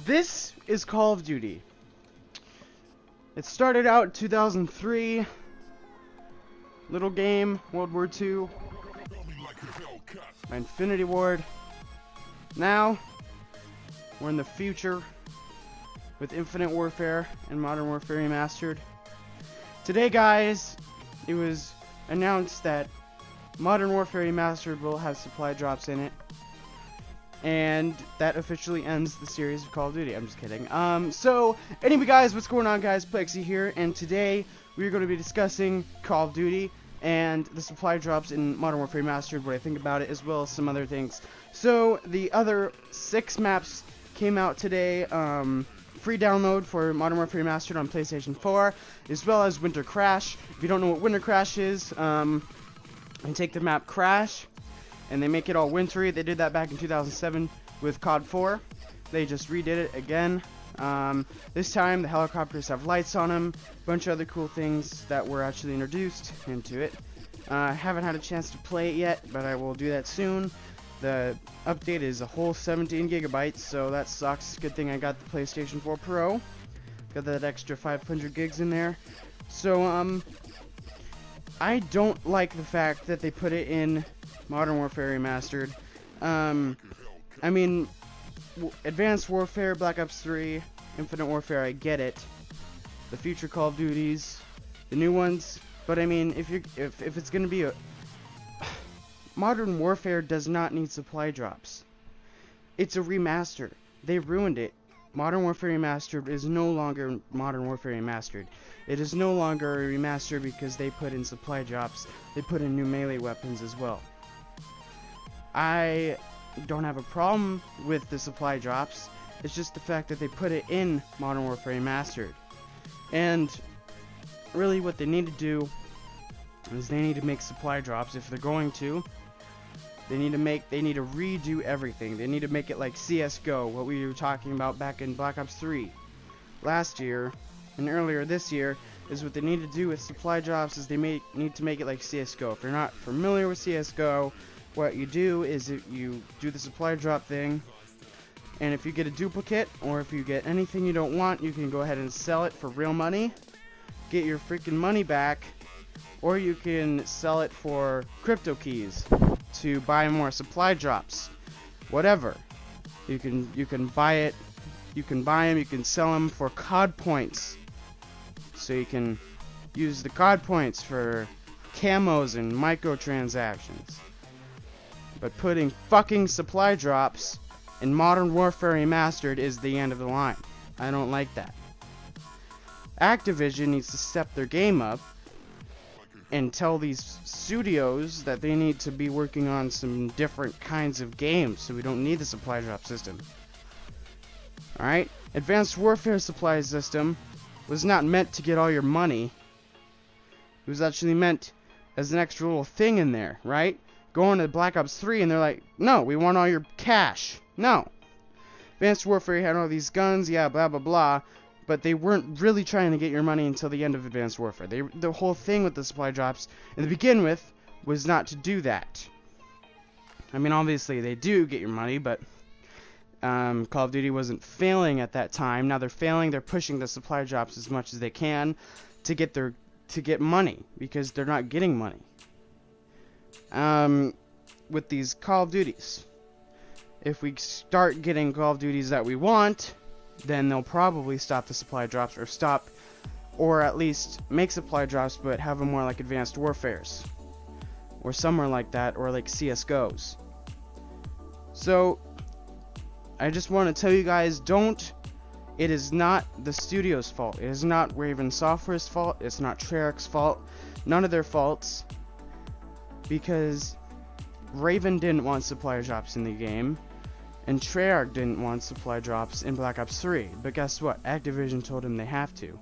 This is Call of Duty. It started out in 2003. Little game, World War II. My Infinity Ward. Now, we're in the future with Infinite Warfare and Modern Warfare Remastered. Today, guys, it was announced that Modern Warfare Remastered will have supply drops in it. And that officially ends the series of Call of Duty. I'm just kidding. So, anyway, guys, what's going on, guys? Plexi here, and today we're going to be discussing Call of Duty and the supply drops in Modern Warfare Remastered, what I think about it, as well as some other things. So, the other 6 maps came out today, free download for Modern Warfare Remastered on PlayStation 4, as well as Winter Crash. If you don't know what Winter Crash is, and take the map Crash, and they make it all wintry. They did that back in 2007 with COD 4. They just redid it again. This time the helicopters have lights on them, a bunch of other cool things that were actually introduced into it. I haven't had a chance to play it yet, but I will do that soon. The update is a whole 17 gigabytes, so that sucks. Good thing I got the PlayStation 4 Pro. Got that extra 500 gigs in there. So, I don't like the fact that they put it in Modern Warfare Remastered. I mean, Advanced Warfare, Black Ops 3, Infinite Warfare, I get it. The future Call of Duties, the new ones. But I mean, if it's gonna be a Modern Warfare does not need supply drops. It's a remaster. They ruined it. Modern Warfare Remastered is no longer Modern Warfare Remastered. It is no longer a remaster because they put in supply drops. They put in new melee weapons as well. I don't have a problem with the supply drops. It's just the fact that they put it in Modern Warfare Remastered. And really what they need to do is they need to make supply drops. If they're going to, they need to redo everything. They need to make it like CSGO, what we were talking about back in Black Ops 3 last year and earlier this year. Is what they need to do with supply drops is they need to make it like CSGO. If you're not familiar with CSGO, what you do is you do the supply drop thing, and if you get a duplicate or if you get anything you don't want, you can go ahead and sell it for real money, get your freaking money back, or you can sell it for crypto keys to buy more supply drops. Whatever. You can buy it, you can buy them, you can sell them for COD points. So you can use the COD points for camos and microtransactions. But putting fucking supply drops in Modern Warfare Remastered is the end of the line. I don't like that. Activision needs to step their game up and tell these studios that they need to be working on some different kinds of games so we don't need the supply drop system. Alright? Advanced Warfare supply system was not meant to get all your money. It was actually meant as an extra little thing in there, right? Going to Black Ops 3 and they're like, no, we want all your cash. No. Advanced Warfare had all these guns, yeah, blah, blah, blah. But they weren't really trying to get your money until the end of Advanced Warfare. The whole thing with the supply drops, to begin with, was not to do that. I mean, obviously, they do get your money, but Call of Duty wasn't failing at that time. Now they're failing. They're pushing the supply drops as much as they can to get money, because they're not getting money. With these Call of Duties, if we start getting Call of Duties that we want, then they'll probably stop the supply drops, or at least make supply drops, but have them more like Advanced Warfares, or somewhere like that, or like CSGOs. So, I just want to tell you guys, it is not the studio's fault. It is not Raven Software's fault. It's not Treyarch's fault. None of their faults. Because Raven didn't want supply drops in the game, and Treyarch didn't want supply drops in Black Ops 3. But guess what? Activision told them they have to.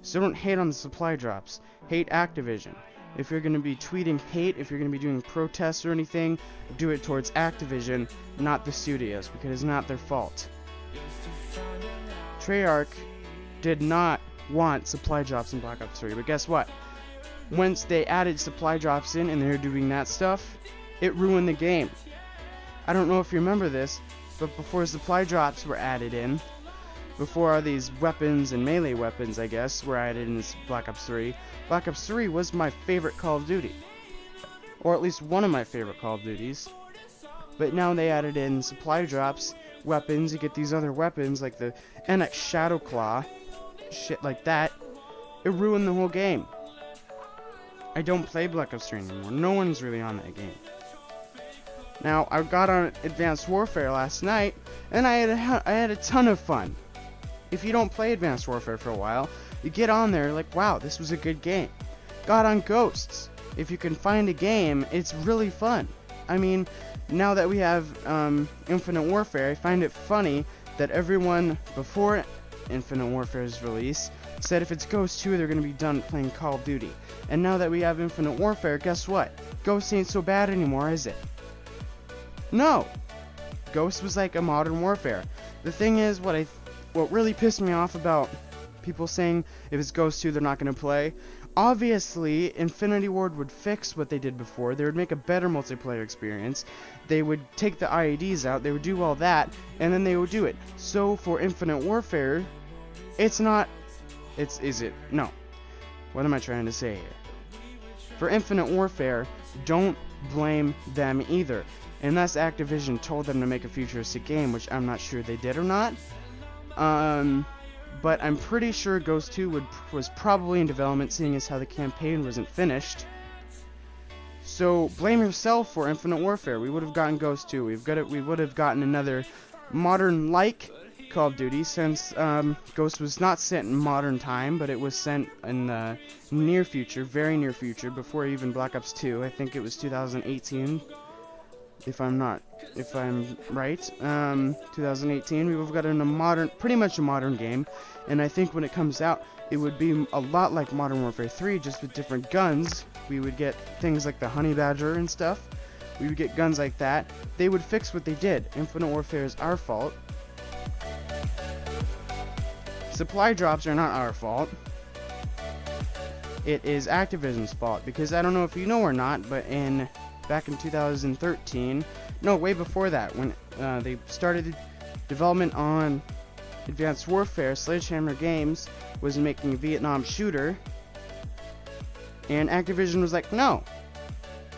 So don't hate on the supply drops. Hate Activision. If you're going to be tweeting hate, if you're going to be doing protests or anything, do it towards Activision, not the studios, because it's not their fault. Treyarch did not want supply drops in Black Ops 3, but guess what? Once they added supply drops in and they're doing that stuff, it ruined the game. I don't know if you remember this, but before supply drops were added in, before all these weapons and melee weapons, I guess, were added in this Black Ops 3. Black Ops 3 was my favorite Call of Duty. Or at least one of my favorite Call of Duties. But now they added in supply drops, weapons, you get these other weapons like the NX Shadowclaw, shit like that. It ruined the whole game. I don't play Black Ops 3 anymore. No one's really on that game. Now, I got on Advanced Warfare last night, and I had a ton of fun. If you don't play Advanced Warfare for a while, you get on there like, wow, this was a good game. Got on Ghosts. If you can find a game, it's really fun. I mean, now that we have Infinite Warfare, I find it funny that everyone before Infinite Warfare's release said if it's Ghost 2, they're going to be done playing Call of Duty. And now that we have Infinite Warfare, guess what? Ghost ain't so bad anymore, is it? No! Ghost was like a Modern Warfare. The thing is, what really pissed me off about people saying if it's Ghost 2, they're not going to play. Obviously, Infinity Ward would fix what they did before. They would make a better multiplayer experience. They would take the IEDs out. They would do all that, and then they would do it. So for Infinite Warfare, it's not... Is it? No. What am I trying to say here? For Infinite Warfare, don't blame them either. Unless Activision told them to make a futuristic game, which I'm not sure they did or not. But I'm pretty sure Ghost 2 was probably in development, seeing as how the campaign wasn't finished. So blame yourself for Infinite Warfare. We would have gotten Ghost 2. We would have gotten another modern-like Call of Duty, since Ghost was not sent in modern time, but it was sent in the near future, very near future, before even Black Ops 2. I think it was 2018. If I'm right, 2018, we would have gotten pretty much a modern game, and I think when it comes out, it would be a lot like Modern Warfare 3, just with different guns. We would get things like the Honey Badger and stuff. We would get guns like that. They would fix what they did. Infinite Warfare is our fault. Supply drops are not our fault. It is Activision's fault, because I don't know if you know or not, but back in 2013, no, way before that, when they started development on Advanced Warfare, Sledgehammer Games was making a Vietnam shooter, and Activision was like, no,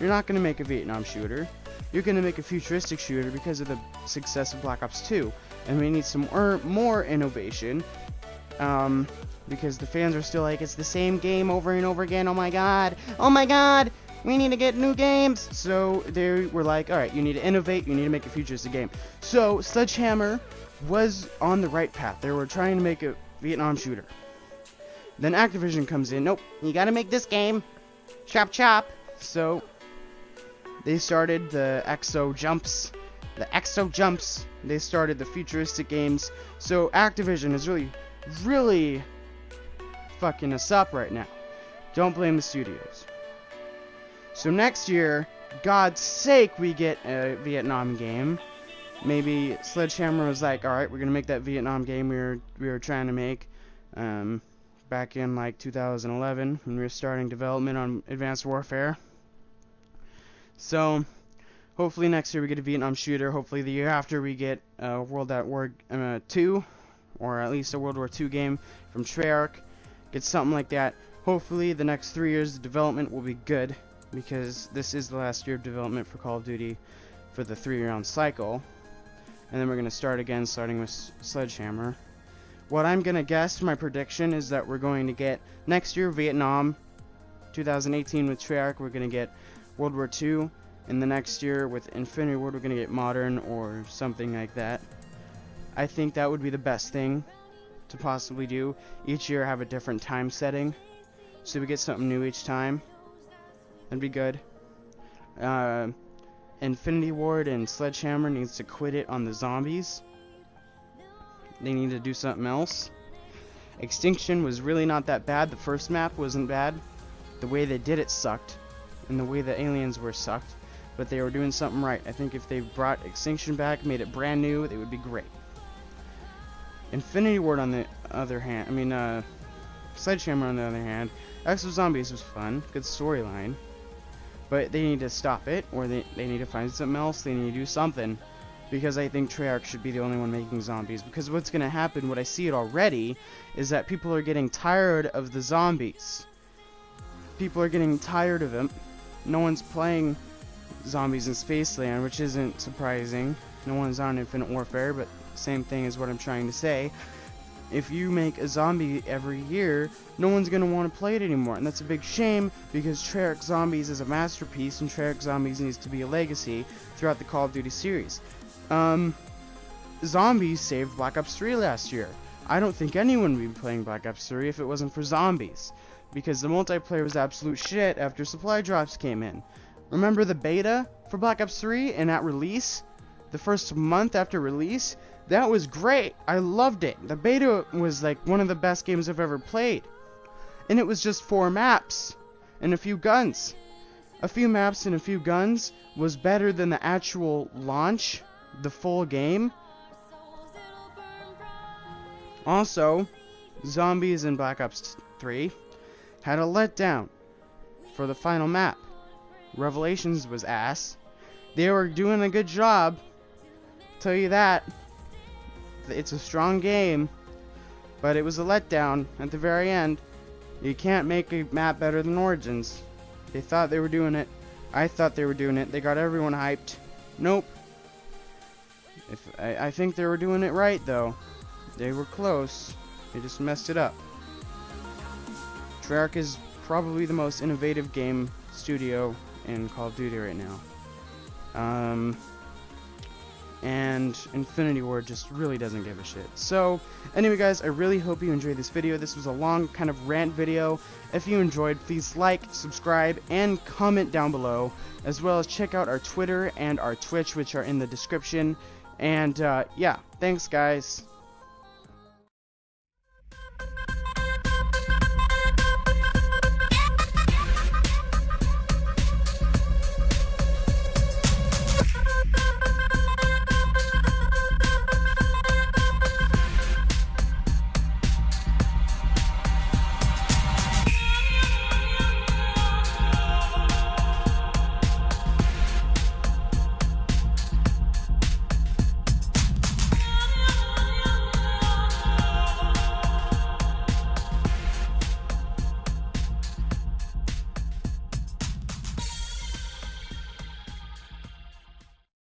you're not going to make a Vietnam shooter, you're going to make a futuristic shooter because of the success of Black Ops 2, and we need some more innovation, because the fans are still like, it's the same game over and over again, oh my god, we need to get new games. So they were like, alright, you need to innovate, you need to make a futuristic game. So Sledgehammer was on the right path. They were trying to make a Vietnam shooter. Then Activision comes in, nope, you gotta make this game. Chop chop. So they started the Exo Jumps. They started the futuristic games. So Activision is really fucking us up right now. Don't blame the studios. So next year, God's sake, we get a Vietnam game. Maybe Sledgehammer was like, alright, we're gonna make that Vietnam game we were trying to make back in like 2011 when we were starting development on Advanced Warfare. So hopefully next year we get a Vietnam shooter. Hopefully the year after we get World at War 2, or at least a World War II game from Treyarch. Get something like that. Hopefully the next 3 years of development will be good, because this is the last year of development for Call of Duty for the 3-round cycle. And then we're going to start again, starting with Sledgehammer. What I'm going to guess, my prediction, is that we're going to get next year Vietnam, 2018 with Treyarch, we're going to get World War II, and the next year with Infinity Ward, we're going to get Modern or something like that. I think that would be the best thing to possibly do. Each year have a different time setting, so we get something new each time. That'd be good. Infinity Ward and Sledgehammer needs to quit it on the zombies. They need to do something else. Extinction was really not that bad. The first map wasn't bad. The way they did it sucked, and the way the aliens were sucked. But they were doing something right. I think if they brought Extinction back, made it brand new, it would be great. Infinity Ward on the other hand, Sledgehammer on the other hand, Exo Zombies was fun, good storyline. But they need to stop it, or they need to find something else, they need to do something. because I think Treyarch should be the only one making zombies. Because what's going to happen, what I see it already, is that people are getting tired of the zombies. People are getting tired of them. No one's playing zombies in Spaceland, which isn't surprising. No one's on Infinite Warfare, but same thing is what I'm trying to say. If you make a zombie every year, no one's going to want to play it anymore, and that's a big shame, because Treyarch Zombies is a masterpiece, and Treyarch Zombies needs to be a legacy throughout the Call of Duty series. Zombies saved Black Ops 3 last year. I don't think anyone would be playing Black Ops 3 if it wasn't for zombies, because the multiplayer was absolute shit after supply drops came in. Remember the beta for Black Ops 3 and at release? The first month after release? That was great. I loved it. The beta was like one of the best games I've ever played. And it was just 4 maps and a few guns. A few maps and a few guns was better than the actual launch, the full game. Also, Zombies in Black Ops 3 had a letdown for the final map. Revelations was ass. They were doing a good job, tell you that. It's a strong game, but it was a letdown at the very end. You can't make a map better than Origins. They thought they were doing it. I thought they were doing it. They got everyone hyped. Nope. I think they were doing it right, though. They were close. They just messed it up. Treyarch is probably the most innovative game studio in Call of Duty right now. And Infinity Ward just really doesn't give a shit. So, anyway guys, I really hope you enjoyed this video. This was a long kind of rant video. If you enjoyed, please like, subscribe, and comment down below, as well as check out our Twitter and our Twitch, which are in the description. And, yeah, thanks guys.